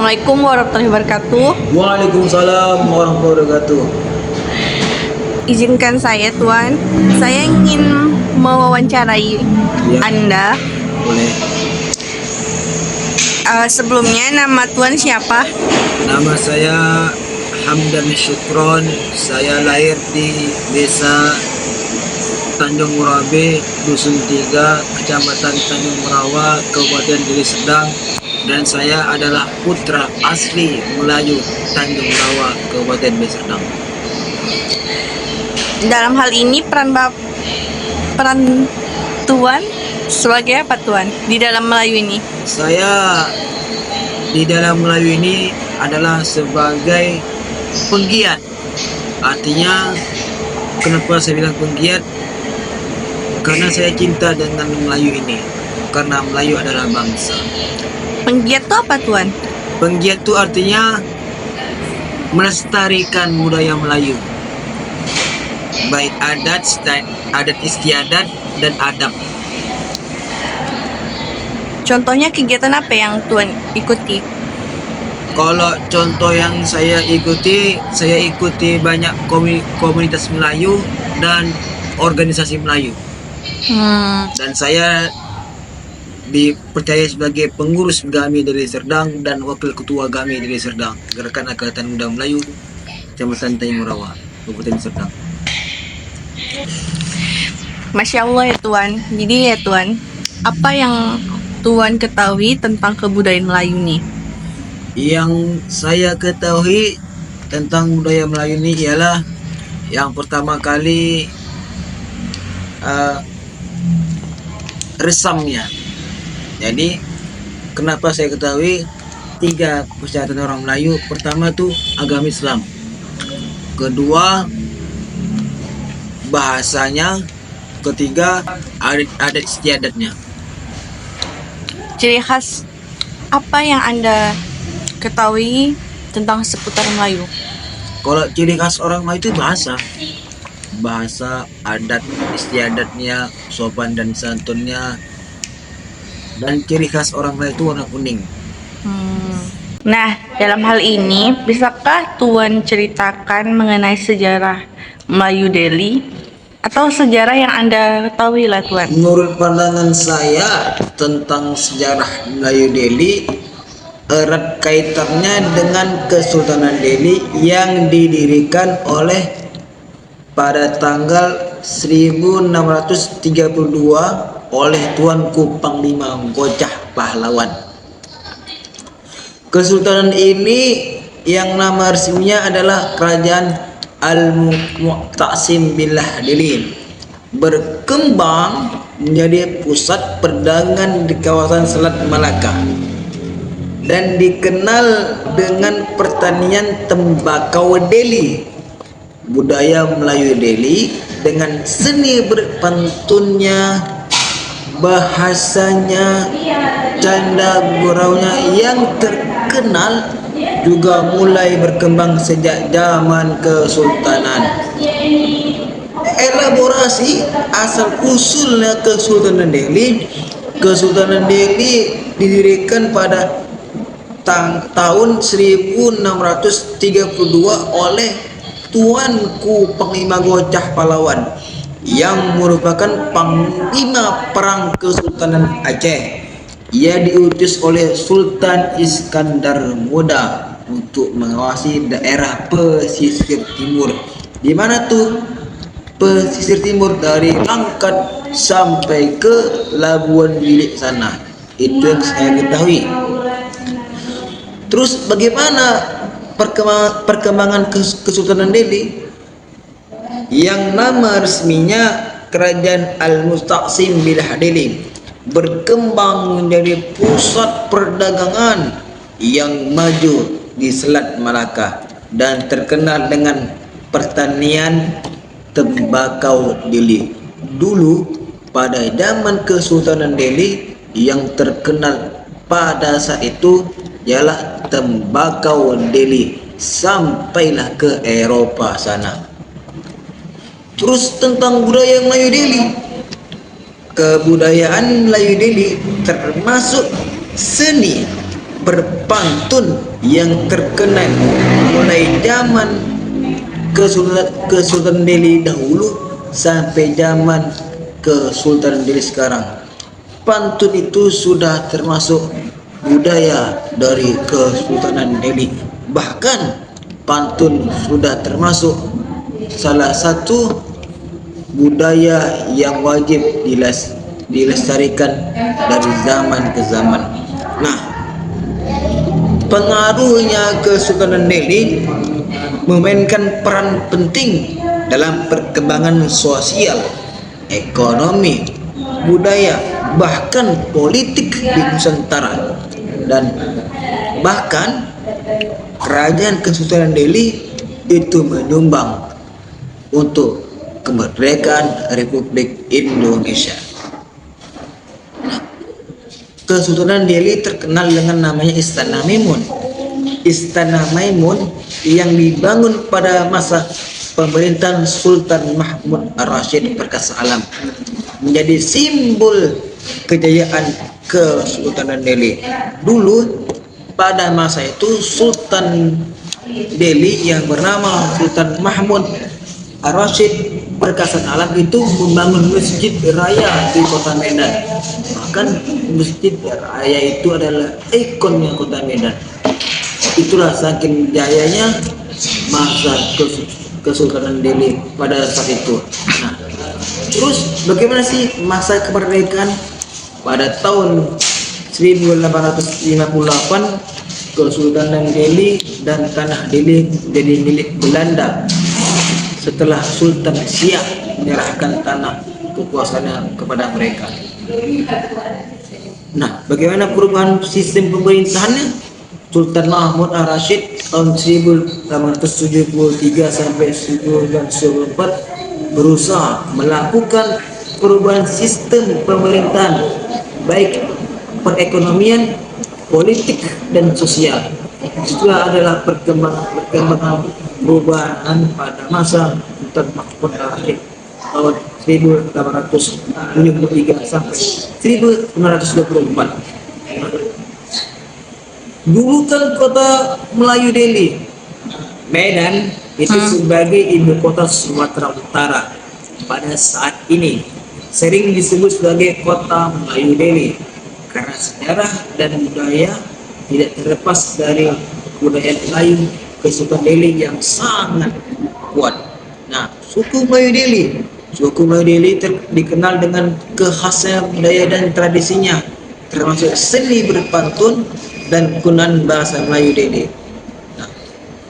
Assalamualaikum warahmatullahi wabarakatuh. Waalaikumsalam warahmatullahi wabarakatuh. Izinkan saya, Tuan. Saya ingin mewawancarai Ya. Anda. Boleh. Sebelumnya, nama Tuan siapa? Nama saya Hamdan Syukron. Saya lahir di Desa Tanjung Murabe, Dusun 3, Kecamatan Tanjung Merawa, Kabupaten Deli Serdang. Dan saya adalah putra asli Melayu Tanjung Merawa, Kabupaten Deli Serdang. Dalam hal ini peran Tuan sebagai apa, Tuan, di dalam Melayu ini? Saya di dalam Melayu ini adalah sebagai penggiat. Artinya, kenapa saya bilang penggiat? Karena saya cinta dengan Melayu ini. Karena Melayu adalah bangsa. Penggiat itu apa, Tuan? Penggiat itu artinya melestarikan budaya Melayu. Baik adat istiadat, dan adab. Contohnya kegiatan apa yang Tuan ikuti? Kalau contoh yang saya ikuti banyak komunitas Melayu dan organisasi Melayu. Dan saya dipercaya sebagai pengurus GAMI Deli Serdang dan wakil ketua GAMI Deli Serdang, Gerakan Angkatan Muda Melayu, Kecamatan Tanjung Merawa, Kabupaten Serdang. Masya Allah ya, Tuan. Jadi ya, Tuan, apa yang Tuan ketahui tentang kebudayaan Melayu nih? Yang saya ketahui tentang budaya Melayu ini ialah yang pertama kali resamnya. Jadi kenapa saya ketahui 3 persyaratan orang Melayu? Pertama tuh agama Islam, kedua bahasanya, ketiga adat istiadatnya. Ciri khas apa yang Anda ketahui tentang seputar Melayu? Kalau ciri khas orang Melayu itu bahasa, adat istiadatnya, sopan dan santunnya. Dan ciri khas orang Melayu itu warna kuning. Nah, dalam hal ini, bisakah Tuan ceritakan mengenai sejarah Melayu Deli atau sejarah yang Anda ketahui lah, Tuan? Menurut pandangan saya tentang sejarah Melayu Deli, erat kaitannya dengan Kesultanan Deli yang didirikan pada tanggal 1632 oleh Tuanku Panglima Gocah Pahlawan. Kesultanan ini yang nama resminya adalah Kerajaan Al-Mu'tasim Billah Deli, berkembang menjadi pusat perdagangan di kawasan Selat Malaka dan dikenal dengan pertanian tembakau Deli. Budaya Melayu Deli dengan seni berpantunnya, bahasanya, canda guraunya yang terkenal juga mulai berkembang sejak zaman Kesultanan. Elaborasi asal usulnya Kesultanan Deli. Kesultanan Deli didirikan pada tahun 1632 oleh Tuanku Panglima Gocah Pahlawan yang merupakan panglima perang Kesultanan Aceh. Ia diutus oleh Sultan Iskandar Muda untuk mengawasi daerah pesisir timur. Di mana tuh pesisir timur? Dari Langkat sampai ke Labuan Bilik sana. Itu yang saya ketahui. Terus bagaimana perkembangan Kesultanan Deli? Yang nama resminya Kerajaan Al-Mustaqsim Billah Deli, berkembang menjadi pusat perdagangan yang maju di Selat Malaka dan terkenal dengan pertanian tembakau Deli. Dulu pada zaman Kesultanan Deli yang terkenal pada saat itu ialah tembakau Deli, sampailah ke Eropa sana. Terus tentang budaya Melayu Deli, kebudayaan Melayu Deli termasuk seni, berpantun yang terkenal mulai zaman Kesultanan Delhi dahulu sampai zaman Kesultanan Delhi sekarang. Pantun itu sudah termasuk budaya dari Kesultanan Delhi. Bahkan pantun sudah termasuk salah satu budaya yang wajib dilestarikan dari zaman ke zaman. Nah, pengaruhnya Kesultanan Delhi memainkan peran penting dalam perkembangan sosial, ekonomi, budaya, bahkan politik di Nusantara. Dan bahkan kerajaan Kesultanan Delhi itu menyumbang untuk kemerdekaan Republik Indonesia. Kesultanan Delhi terkenal dengan namanya Istana Maimun. Istana Maimun yang dibangun pada masa pemerintahan Sultan Mahmud Ar-Rasyid Perkasa Alam menjadi simbol kejayaan Kesultanan Delhi. Dulu pada masa itu Sultan Delhi yang bernama Sultan Mahmud Ar-Rasyid Perkasa Alam itu membangun masjid raya di kota Medan. Bahkan masjid raya itu adalah ikonnya kota Medan. Itulah saking jayanya masa Kesultanan Delhi pada saat itu. Nah, terus bagaimana sih masa kemerdekaan? Pada tahun 1858 Kesultanan Delhi dan tanah Delhi jadi milik Belanda setelah Sultan Siak menyerahkan tanah kekuasaannya kepada mereka. Nah, bagaimana perubahan sistem pemerintahannya? Sultan Mahmud Ar-Rasyid tahun 1873 sampai 1994 berusaha melakukan perubahan sistem pemerintahan baik perekonomian, politik, dan sosial. Itu adalah perkembangan perubahan pada masa Sultan Mahmud Ar-Rasyid tahun 1873 sampai 1924. Dulu kan kota Melayu Delhi, Medan itu sebagai ibu kota Sumatera Utara. Pada saat ini sering disebut sebagai kota Melayu Delhi karena sejarah dan budaya tidak terlepas dari budaya Melayu Kesultanan Delhi yang sangat kuat. Nah, suku Melayu Delhi dikenal dengan kekhasan budaya dan tradisinya, termasuk seni berpantun dan penggunaan bahasa Melayu Delhi. Nah,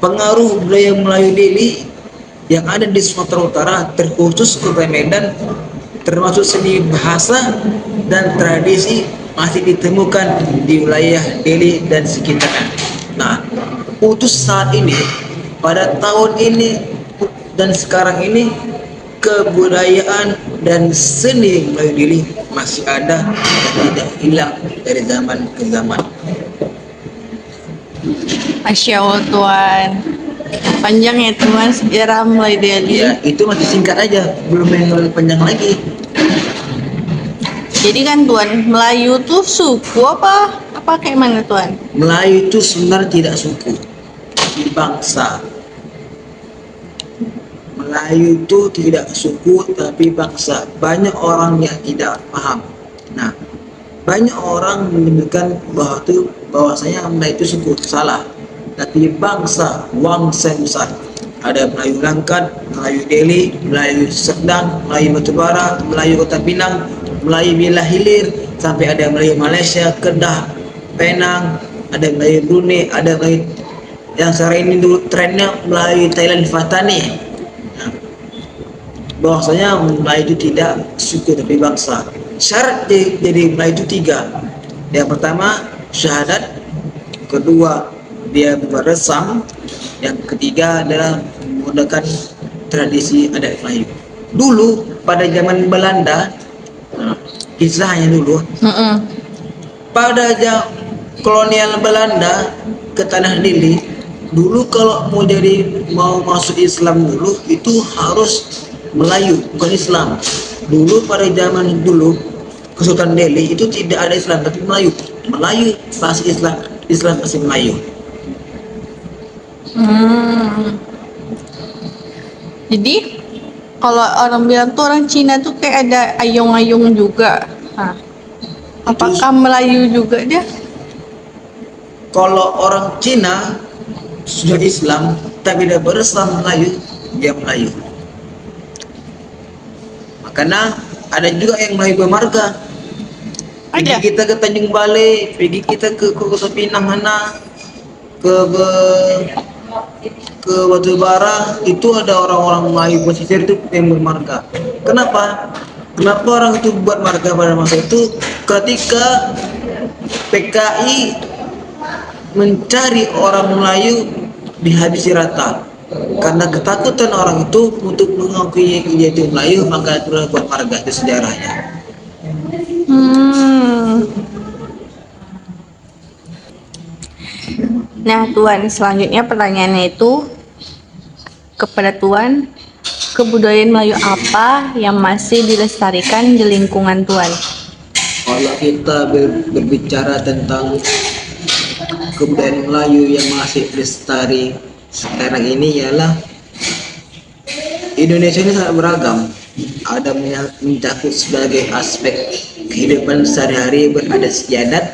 pengaruh budaya Melayu Delhi yang ada di Sumatera Utara terkhusus kota Medan, termasuk seni bahasa dan tradisi masih ditemukan di wilayah Delhi dan sekitarnya. Nah, putus saat ini, pada tahun ini dan sekarang ini, kebudayaan dan seni Melayu Delhi masih ada dan tidak hilang dari zaman ke zaman. Masya Allah Tuan, panjang ya Tuan sejarah Melayu Delhi. Ya, itu masih singkat aja, belum yang lebih panjang lagi. Jadi kan Tuan, Melayu tuh suku apa kayak mana Tuan? Melayu itu sebenarnya tidak suku, tapi bangsa. Melayu itu tidak suku tapi bangsa. Banyak orang yang tidak paham. Nah, banyak orang menyebutkan bahwasanya Melayu itu suku, salah. Tapi bangsa besar. Ada Melayu Langkat, Melayu Delhi, Melayu Serdang, Melayu Batubara, Melayu Kota Pinang, Melayu Wilayah Hilir, sampai ada Melayu Malaysia, Kedah, Penang, ada Melayu Brunei, ada Melayu yang sekarang ini dulu trennya Melayu Thailand Fatani. Nah, bahwasanya Melayu itu tidak suku tapi bangsa. Syarat jadi Melayu itu 3. Yang pertama syahadat, kedua dia beresam, yang ketiga adalah menggunakan tradisi adat Melayu. Dulu pada zaman Belanda, kisahnya dulu, pada zaman kolonial Belanda ke tanah Delhi, dulu kalau mau masuk Islam dulu itu harus Melayu, bukan Islam. Dulu pada zaman dulu Kesultanan Delhi itu tidak ada Islam tapi Melayu bahasa Islam. Islam asli Melayu. Hmm. Jadi kalau orang bilang tuh orang Cina tuh kayak ada ayung-ayung juga. Nah, apakah Melayu juga dia? Kalau orang Cina sudah Islam tapi tidak berislam Melayu, dia Melayu. Makanya ada juga yang Melayu bermarga. Pergi Ada. kita ke Tanjung Balai, pergi kita ke Kota Pinang mana, ke Batu Bara, itu ada orang-orang Melayu pesisir itu yang bermarga. Kenapa? Kenapa orang itu buat marga pada masa itu? Ketika PKI mencari orang Melayu dihabisi rata, karena ketakutan orang itu untuk mengakui dia itu Melayu, maka itu buat marga, itu sejarahnya. Hmm. Nah, Tuan, selanjutnya pertanyaannya itu kepada Tuan, kebudayaan Melayu apa yang masih dilestarikan di lingkungan Tuan? Kalau kita berbicara tentang kebudayaan Melayu yang masih lestari sekarang ini ialah Indonesia ini sangat beragam. Ada mencakup sebagai aspek kehidupan sehari-hari beradat istiadat,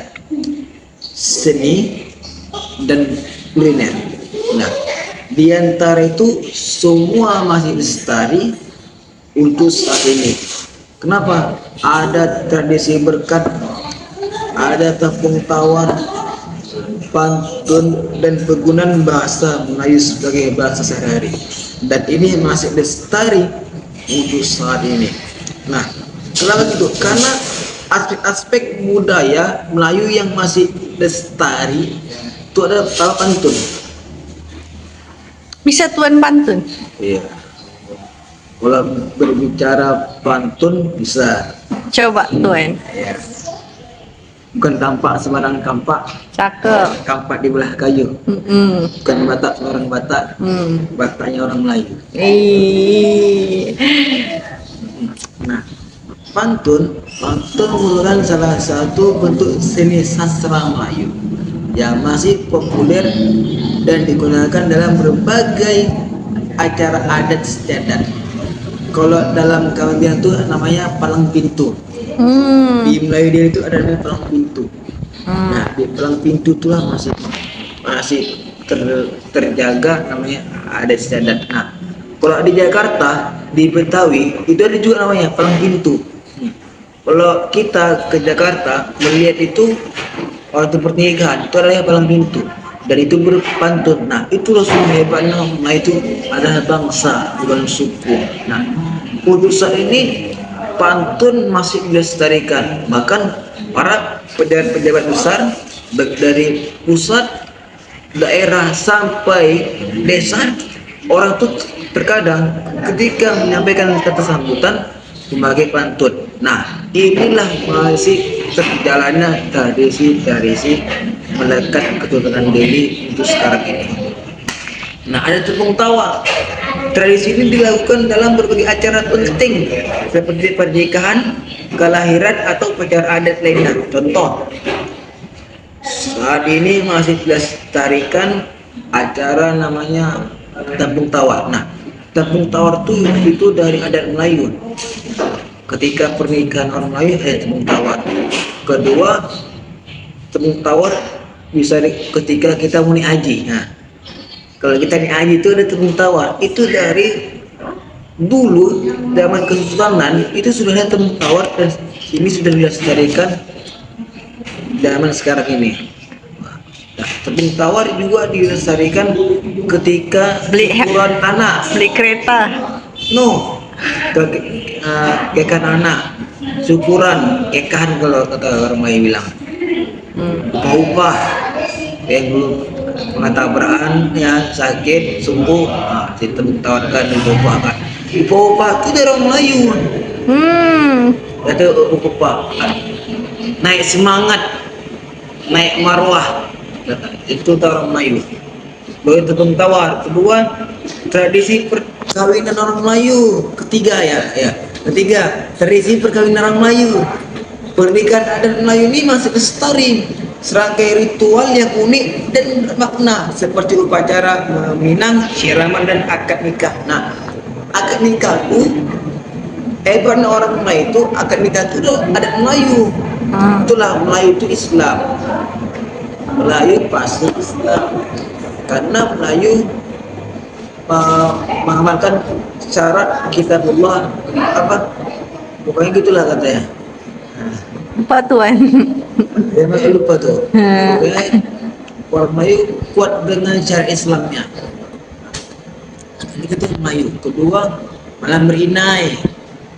seni, dan kuliner. Nah, di antara itu semua masih lestari untuk saat ini. Kenapa? Ada tradisi berkat, ada tepung tawar, pantun, dan penggunaan bahasa Melayu sebagai bahasa sehari-hari. Dan ini masih lestari untuk saat ini. Nah, kenapa gitu? Karena aspek-aspek budaya Melayu yang masih lestari itu ada tawar pantun. Bisa Tuan pantun? Iya. Kalau berbicara pantun bisa. Coba Tuan. Ya. Bukan kampak sembarang kampak, Cakep. kampak di belah kayu. Bukan Batak sembarang Batak, Bataknya orang Melayu. Nah, pantun merupakan salah satu bentuk seni sastra Melayu yang masih populer dan digunakan dalam berbagai acara adat istiadat. Kalau dalam kami itu namanya palang pintu. Di Melayu dia itu ada namanya palang pintu. Nah, di palang pintu itulah masih terjaga namanya adat istiadat. Nah, kalau di Jakarta, di Betawi itu ada juga namanya palang pintu. Kalau kita ke Jakarta melihat itu waktu pernikahan itu adalah palang pintu dan itu berpantun. Nah, itu langsung hebatnya. Nah, itu adalah bangsa bukan suku. Nah, untuk saat ini pantun masih dilestarikan, bahkan para pejabat-pejabat besar dari pusat, daerah sampai desa, orang tuh terkadang ketika menyampaikan kata sambutan memakai pantun. Nah, inilah masih terjalannya tradisi melekat keturunan Delhi untuk sekarang ini. Nah, ada tepung tawa. Tradisi ini dilakukan dalam berbagai acara penting seperti pernikahan, kelahiran, atau upacara adat lainnya. Contoh, saat ini masih dilestarikan acara namanya tepung tawar. Nah, tepung tawar itu dari adat Melayu. Ketika pernikahan orang Melayu, tepung tawar. Kedua, tepung tawar bisa ketika kita mau haji. Nah, kalau kita naik haji itu ada tepung tawar. Itu dari dulu zaman Kesultanan itu sudah ada tepung tawar dan ini sudah dilestarikan zaman sekarang ini. Nah, tepung tawar juga dilestarikan ketika syukuran anak. Beli kereta. No, kekan anak, syukuran, kekan kalau kata orang Melayu bilang. Upah yang dulu pengetabraan ya sakit sembuh, si tepung tawarkan upah kan. Upah itu dari orang Melayu. Kata upah naik semangat, naik marwah, itu orang Melayu. Baru tepung tawar. Kedua, tradisi perkawinan orang Melayu. Ketiga, tradisi perkawinan orang Melayu. Pernikahan adat Melayu ini masih lestari serangkai ritual yang unik dan bermakna seperti upacara meminang, siraman dan akad nikah. Nah, akad nikah itu karena orang Melayu itu akad nikah itu adat Melayu. Itulah Melayu itu Islam. Melayu pasti Islam. Karena Melayu mengamalkan syarat kitabullah apa? Pokoknya gitulah katanya. Apa tuan? Ya masih lupa tuh. Pokoknya orang Melayu kuat dengan syariat Islamnya. Ini kata Melayu. Kedua, malam berinai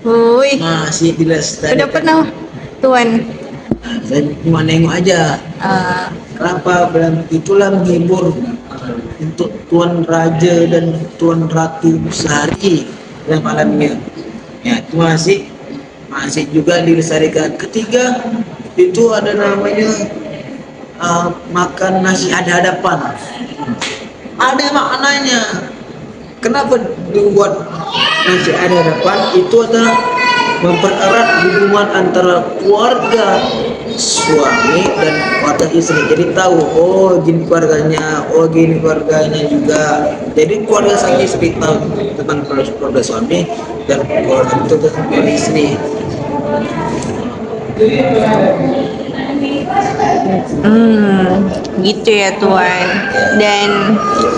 Wih, masih dilestarikan. udah pernah tuan? Saya cuma nengok aja. Ah, Kenapa? Bilang itulah menghibur untuk tuan raja dan tuan ratu sehari dan malamnya. Ya, itu masih juga dilestarikan. Ketiga, itu ada namanya makan nasi ada hadapan. Ada maknanya. Kenapa dibuat nasi ada hadapan? Itu adalah mempererat hubungan antara keluarga suami dan keluarga istri. Jadi tahu, oh gini keluarganya, oh gini keluarganya juga. Jadi keluarga sang istri tahu tentang keluarga suami dan keluarga itu tentang keluarga istri. gitu ya tuan. Dan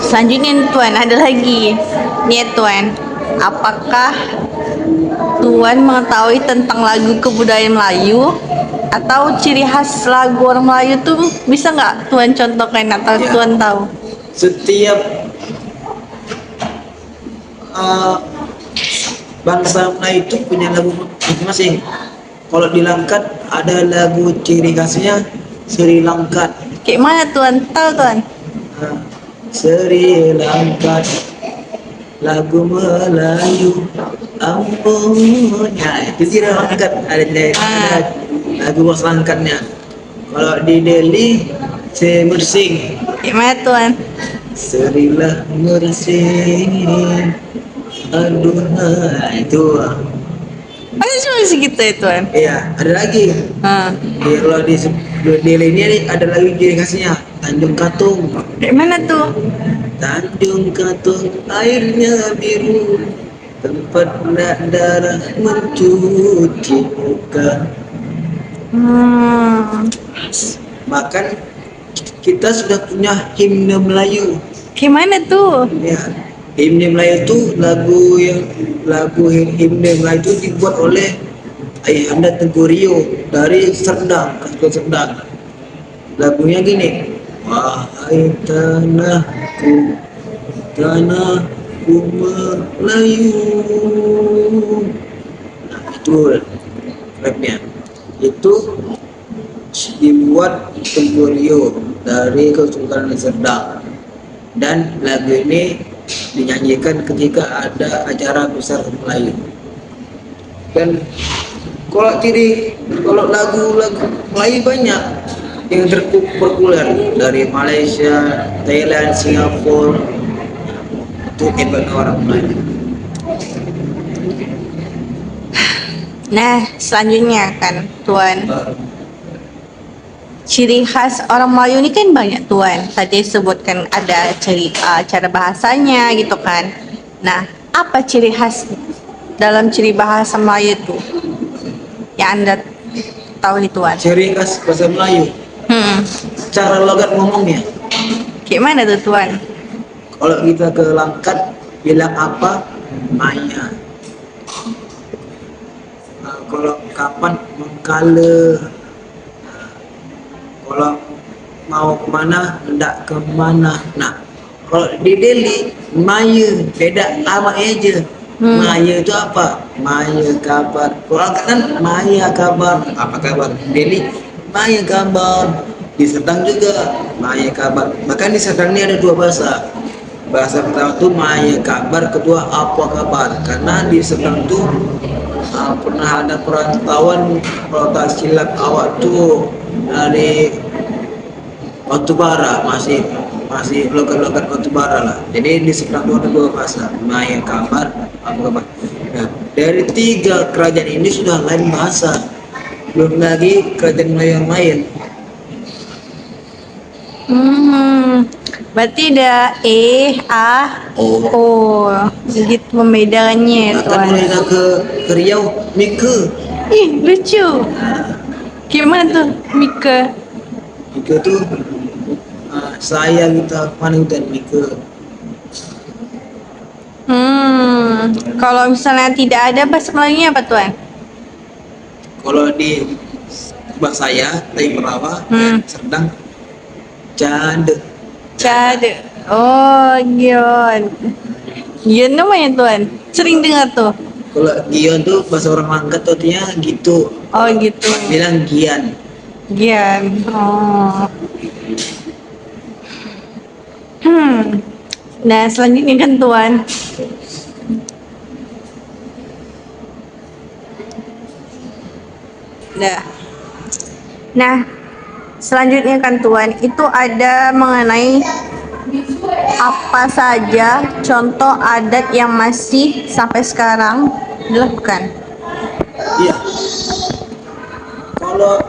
selanjutnya nih, tuan ada lagi. Nih ya, tuan, apakah tuan mengetahui tentang lagu kebudayaan Melayu atau ciri khas lagu orang Melayu tuh bisa nggak tuan contohkan atau Ya. tuan tahu? Setiap bangsa Melayu itu punya lagu masing-masing. Kalau di Langkat ada lagu ciri khasnya Sri Langkat. Kayak mana tuan? Tahu tuan? Sri Langkat lagu Melayu ampunya itu Sri Langkat ada lagu Bos Langkatnya. Kalau di Delhi Mersing Kayak mana tuan? Serilah mersing aduhai itu. Ada cuma segitu ya tuan? Iya, ada lagi. Ah, Kalau di Delhi ini ada lagi ciri khasnya Tanjung Katung. kayak mana tuh? Tanjung Katung airnya biru, tempat darah mencuci muka. Bahkan kita sudah punya himne Melayu. Kayak mana tuh? Ya, himne Melayu itu lagu himne Melayu itu dibuat oleh Ayahanda Tengku Rio dari Serdang, Kasual Serdang. Lagunya gini, wahai tanahku, tanahku Melayu. Nah, itu rapnya. Itu dibuat Tengku Rio dari Kesultanan Serdang. Dan lagu ini dinyanyikan ketika ada acara besar Melayu. Dan kalau lagu-lagu Melayu banyak yang terpopuler dari Malaysia, Thailand, Singapura, itu hebat orang Melayu. Nah, selanjutnya kan tuan, ciri khas orang Melayu ini kan banyak tuan. Tadi sebutkan ada cara bahasanya gitu kan. Nah, apa ciri khas dalam ciri bahasa Melayu itu yang anda tahu nih tuan? Ciri khas bahasa Melayu, cara logat ngomongnya. Kayak mana tuh tuan? Kalau kita ke Langkat bilang apa? Maya. Kalau kapan mengkala. Kalau mau kemana, hendak kemana. Nah, kalau di Delhi, Maya, beda nama aja. Maya itu apa? Maya kabar. Kalau kan Maya kabar. Apa kabar? Delhi, Maya kabar. Di Serdang juga Maya kabar. Bahkan di Serdang ini ada dua bahasa. Bahasa pertama itu Maya kabar, kedua apa kabar. Karena di Serdang itu pernah ada perantauan, kalau tak silap awak tuh dari Batubara, masih logat-logat Batubara lah. Jadi di seberang itu ada dua bahasa, Maya kabar, apa kabar. Nah, dari tiga kerajaan ini sudah lain bahasa, belum lagi kerajaan Melayu yang lain. Berarti ada A, O. Begitu pembedaannya Bahkan tuan. kalau kita ke Riau, Mika. Ih, lucu. Gimana tuh, Mika? Mika tuh saya kita mana hutan Mika. Kalau misalnya tidak ada bahasa Melayunya apa tuan? Kalau di tempat saya dari Merawa, Serdang, Cande. Cade. Oh, Gion. Gion namanya tuan. Sering dengar tuh. Kalau Gion tuh bahasa orang Langkat tuh artinya gitu. Oh gitu. Bilang Gian. Gian. Oh. Nah selanjutnya kan tuan. Nah, selanjutnya kan tuan, itu ada mengenai apa saja contoh adat yang masih sampai sekarang dilakukan. Iya. Kalau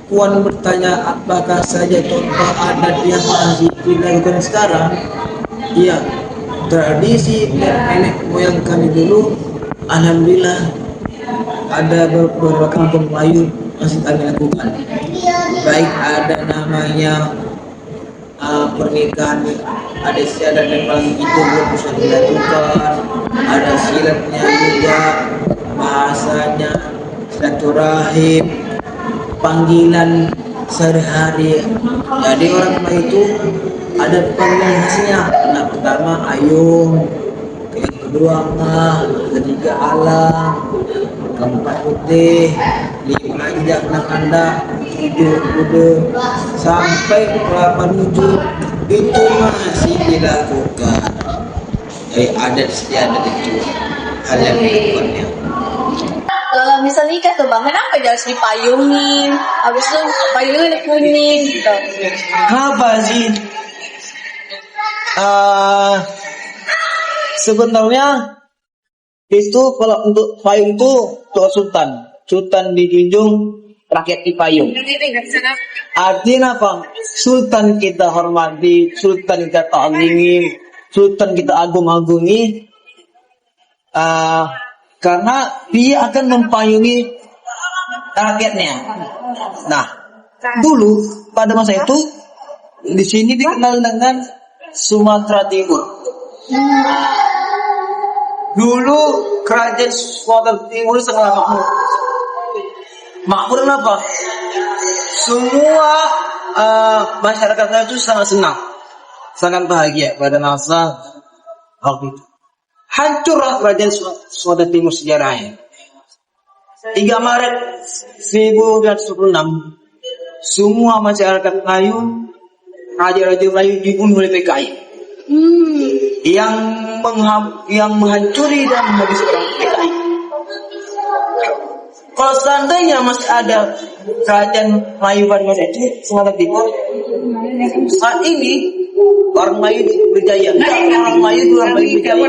Puan bertanya apakah saja contoh adat yang masih dilakukan sekarang, iya. Tradisi nenek moyang kami dulu, alhamdulillah ada beberapa kampung Melayu masih kami lakukan. Baik ada namanya pernikahan ada istiadat dan paling itu bisa dilakukan, ada silatnya juga, bahasanya silaturahim, panggilan sehari-hari. Jadi orang Melayu itu ada panggilan khasnya. Anak pertama Ayung, yang kedua Mah, ketiga Alang, keempat Putih, lima Ijak Nakanda, tujuh Kude, sampai ke menuju itu masih dilakukan. Jadi adat istiadat itu hal yang dilakukannya. Kalau misalnya nikah tuh bang, kenapa dia harus dipayungin? Habis itu payungnya kuning gitu. Apa sih? Sebenarnya itu kalau untuk payung itu untuk sultan dijunjung, rakyat dipayung. Artinya apa? Sultan kita hormati, sultan kita ta'zimi, sultan kita agung-agungi, karena dia akan mempayungi rakyatnya. Nah, dulu pada masa itu di sini dikenal dengan Sumatera Timur. Dulu kerajaan Sumatera Timur sangat makmur. Makmur apa? Semua masyarakatnya itu sangat senang, sangat bahagia pada masa waktu itu. Hancurlah kerajaan Sumatera Timur sejarahnya. 3 Maret 1946, semua masyarakat Melayu, raja-raja Melayu dibunuh oleh PKI. Yang menghancuri dan menghabiskan PKI. Kalau seandainya masih ada kerajaan Melayu pada masa itu, Sumatera Timur, saat ini orang Melayu berjaya. Orang Melayu berjaya.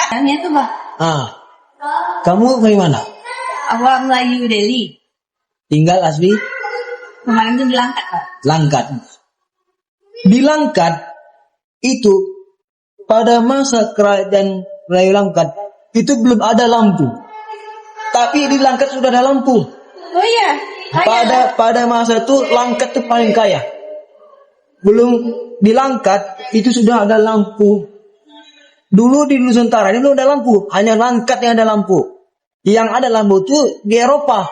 Namanya tuh bang. Kamu dari mana? Awal Melayu Delhi. Tinggal asli Kemarin tuh di Langkat pak. Langkat. Di Langkat itu pada masa kerajaan Melayu Langkat itu belum ada lampu. Tapi di Langkat sudah ada lampu. Oh iya. Pada masa itu Langkat itu paling kaya. Belum di Langkat itu sudah ada lampu. Dulu di Nusantara ini belum ada lampu, hanya Langkat yang ada lampu. Yang ada lampu itu di Eropa.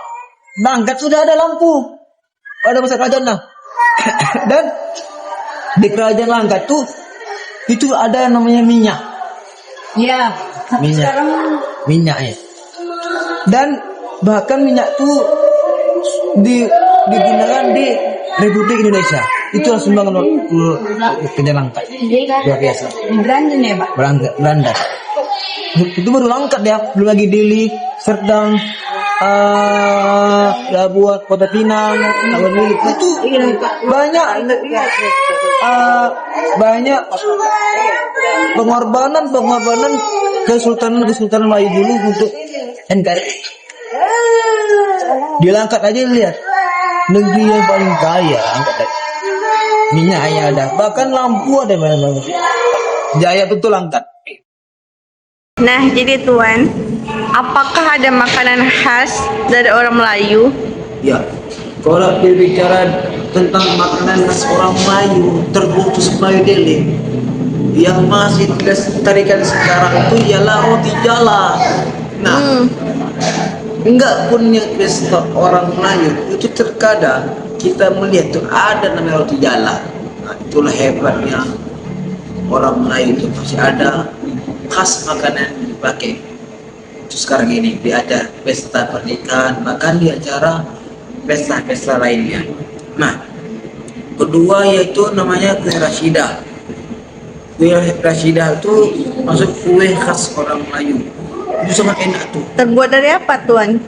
Langkat sudah ada lampu pada masa kerajaan lah. Dan di kerajaan Langkat tuh itu ada namanya minyak. Iya. Minyak ya. Dan bahkan minyak tuh digunakan di Republik Indonesia. Itu langsung bangun kerja Langkat. Luar biasa. Berandan ya pak. Berandan. Itu baru Langkat ya, belum lagi Dili, Serdang, Labuan, Kota Pinang, itu banyak pengorbanan kesultanan Melayu dulu untuk NKRI. Di Langkat aja lihat negeri yang paling kaya angkat dari minyaknya ada, bahkan lampu ada mana-mana. Jaya betul angkat. Nah, jadi Tuan, apakah ada makanan khas dari orang Melayu? Ya, kalau berbicara tentang makanan khas orang Melayu, terputus Melayu Deli, yang masih dilestarikan sekarang itu ialah roti jala. Nah, enggak pun yang pesta orang Melayu itu terkadang kita melihat tuh ada namanya roti jala. Nah, itulah hebatnya orang Melayu itu masih ada khas makanan yang dipakai. Itu sekarang ini di acara pesta pernikahan, bahkan di acara pesta-pesta lainnya. Nah, kedua yaitu namanya kue Rashidah. Kue Rashidah itu masuk kue khas orang Melayu. Itu sangat enak tuh. Terbuat dari apa, Tuan?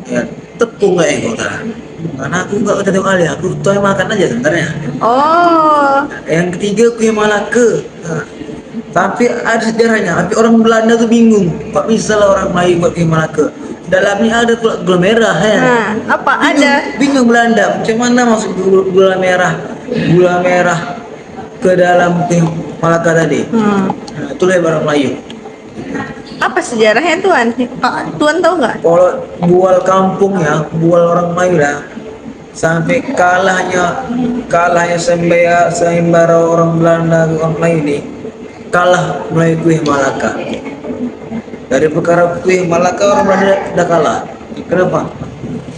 Ya, tepung nggak kota. Karena aku nggak udah tahu kali, aku tuh makan aja sebenarnya. Oh, Yang ketiga kue Malaka. Nah, tapi ada sejarahnya. Tapi orang Belanda tuh bingung. Kok bisa lah orang Melayu buat kue Malaka? Dalamnya ada pula gula merah ya. nah, apa ada? Bingung Belanda. Macam mana masuk gula merah? Gula merah ke dalam kue Malaka tadi. Nah, itulah orang Melayu. Apa sejarahnya, Tuan? Pak, Tuan tahu nggak? Kalau bual kampung ya, bual orang Melayu lah, sampai kalahnya sembara orang Belanda ke orang Melayu ini, kalah Melayu kue Malaka. Dari perkara kue Malaka orang Belanda sudah kalah. Kenapa?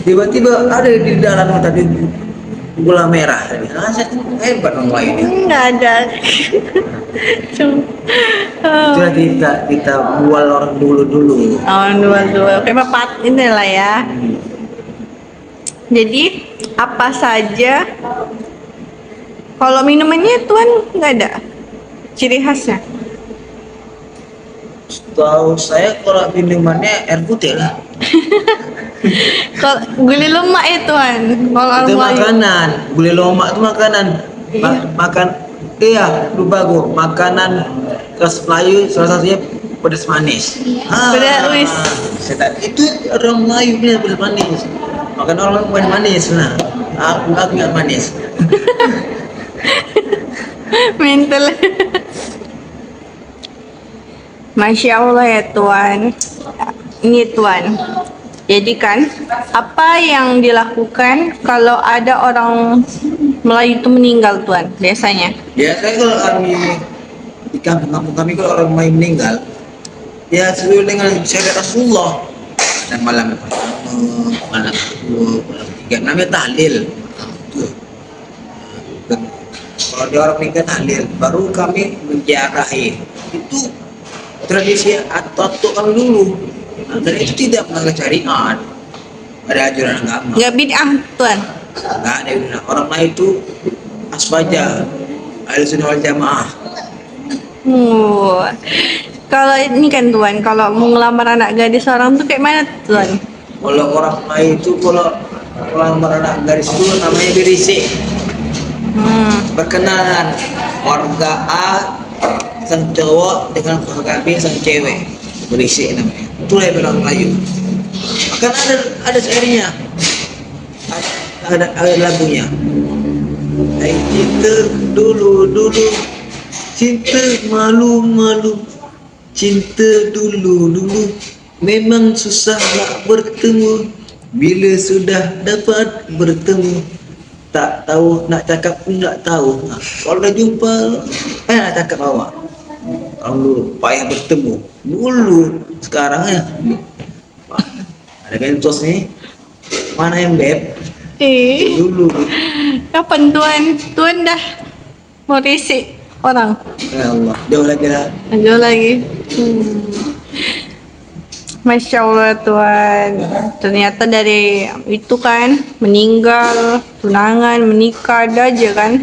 Tiba-tiba ada di dalam tadi gula merah tadi. Hebat orang Melayu ini. Nggak ada. Sudah kita bual orang dulu. Oh, dua-dua. Kayak pat inilah ya. Jadi, apa saja? Kalau minumannya, Tuan nggak ada ciri khasnya. Tahu saya kalau minumannya air putih lah. Kalau guli lemak ya, Tuan. Kalau orang Itu Melayu. makanan, gulai lomak itu makanan. Makan, iya lupa gue. Makanan khas Melayu salah satunya pedas manis. Pedas, wis. Itu orang Melayu punya pedas manis. Makan orang bukan manis nah. Aku nggak manis. Mental. Masya Allah ya, Tuan. Ini, Tuan. Jadi kan, apa yang dilakukan kalau ada orang Melayu itu meninggal, Tuan? Biasanya. Biasanya kalau kami di kampung kami kalau orang Melayu meninggal, ya sesuai dengan syariat Rasulullah. Dan malam pertama, malam kedua, malam ketiga, namanya tahlil. Tuh. Dan kalau dia orang meninggal tahlil, baru kami menziarahi. Itu tradisi atau kami dulu. Nah, dan itu tidak melanggar syariat, ada ajaran agama. Nggak bid'ah, Tuan. Nggak ada yang orang lain itu asbaja, Ahlussunnah wal Jamaah. Kalau ini kan, Tuan, kalau mau ngelamar anak gadis orang tuh kayak mana, Tuan? Kalau orang lain itu kalau orang garis itu namanya berisik. Perkenalan warga A sang cowok dengan warga B sang cewek, berisik namanya. Itulah orang Melayu. Akan ada syairnya, ada lagunya. Hai cinta dulu, cinta malu, cinta dulu, memang susah nak bertemu. Bila sudah dapat bertemu, tak tahu nak cakap pun tak tahu. Kalau dah jumpa, nak cakap awak. Kalau dulu payah bertemu dulu, sekarang ya ada bentos nih, mana yang beb dulu. Kapan, Tuan? Tuan dah mau risik orang. Ya Allah, jauh lagi lah. Jauh lagi. Masya Allah, Tuan. Ternyata dari itu kan meninggal, tunangan, menikah, ada aja kan.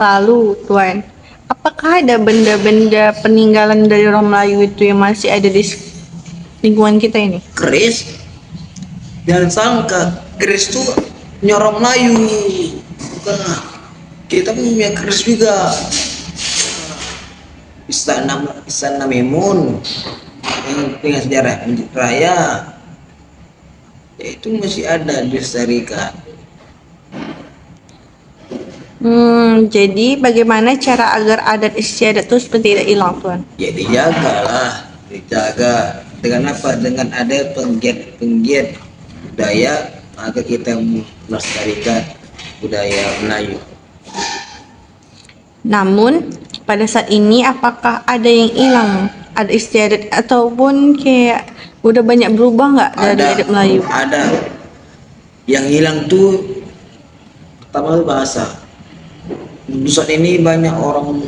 Lalu, Tuan, apakah ada benda-benda peninggalan dari orang Melayu itu yang masih ada di lingkungan kita ini? Keris, jangan sangka keris itu nyorong Melayu, bukan. Kita punya keris juga. Istana Memun yang punya sejarah Masjid Raya. ya itu masih ada dilestarikan. Jadi bagaimana cara agar adat istiadat itu seperti tidak hilang, Tuan? Ya dijagalah, dijaga dengan apa? Dengan ada penggiat budaya, maka kita melestarikan budaya Melayu. Namun pada saat ini apakah ada yang hilang adat istiadat ataupun kayak udah banyak berubah nggak dari adat Melayu? Ada yang hilang tuh pertama tuh bahasa. Saat ini banyak orang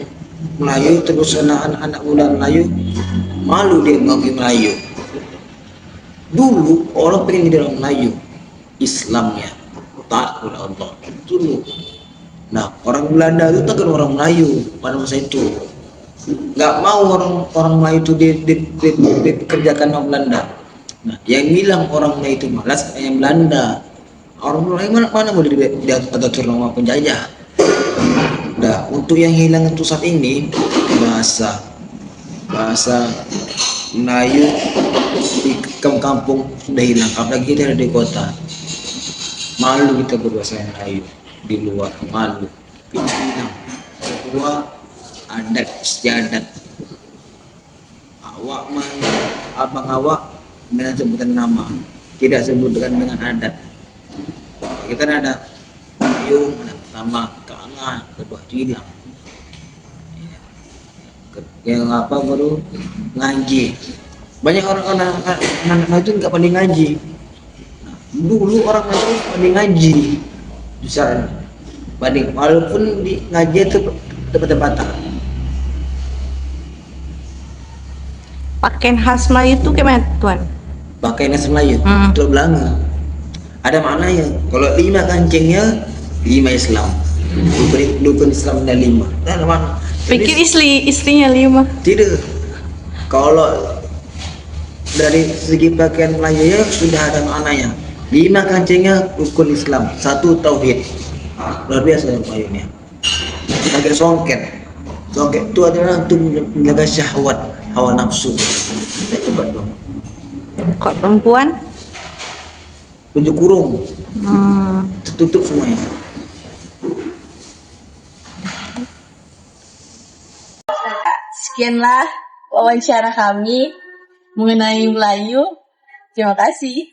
Melayu, terus anak-anak muda Melayu malu dia mengakui Melayu. Dulu orang pengen jadi orang Melayu, Islamnya taat kepada Allah dulu. Nah, orang Belanda itu kan orang Melayu pada masa itu. Nggak mau orang Melayu itu dikerjakan orang Belanda. Nah, yang bilang orang Melayu itu malas yang Belanda. Orang Melayu mana mau diatur nama penjajah. Nah, untuk yang hilang itu saat ini bahasa Melayu di kampung sudah hilang, apalagi kita ada di kota. Malu kita berbahasa Melayu di luar, malu. Itu hilang. Kedua, adat istiadat. Awak mana, abang awak dengan sebutan nama, tidak sebutkan dengan adat. Kita ada payung, nama kangen, kedua hilang. Yang apa baru ngaji. Banyak orang anak itu nggak pandai ngaji. Nah, dulu orang itu pandai ngaji di sana. Banding walaupun di ngaji itu tempat-tempatan. Pakaian khas Melayu itu gimana, Tuan? Pakaian khas Melayu, Hmm. itu belanga. Ada maknanya. Kalau 5 kancingnya 5 Islam. Dukun Islam ada 5. Ada mana? Pikir istrinya 5. Tidak. Kalau dari segi pakaian Melayu ya sudah ada maknanya. 5 kancingnya rukun Islam, 1 tauhid. Luar biasa Melayunya. Pakai songket. Songket itu adalah untuk menjaga syahwat, hawa nafsu. Kita coba dong. Kok perempuan? Baju kurung, tertutup semuanya. Sekianlah wawancara kami mengenai Melayu. Terima kasih.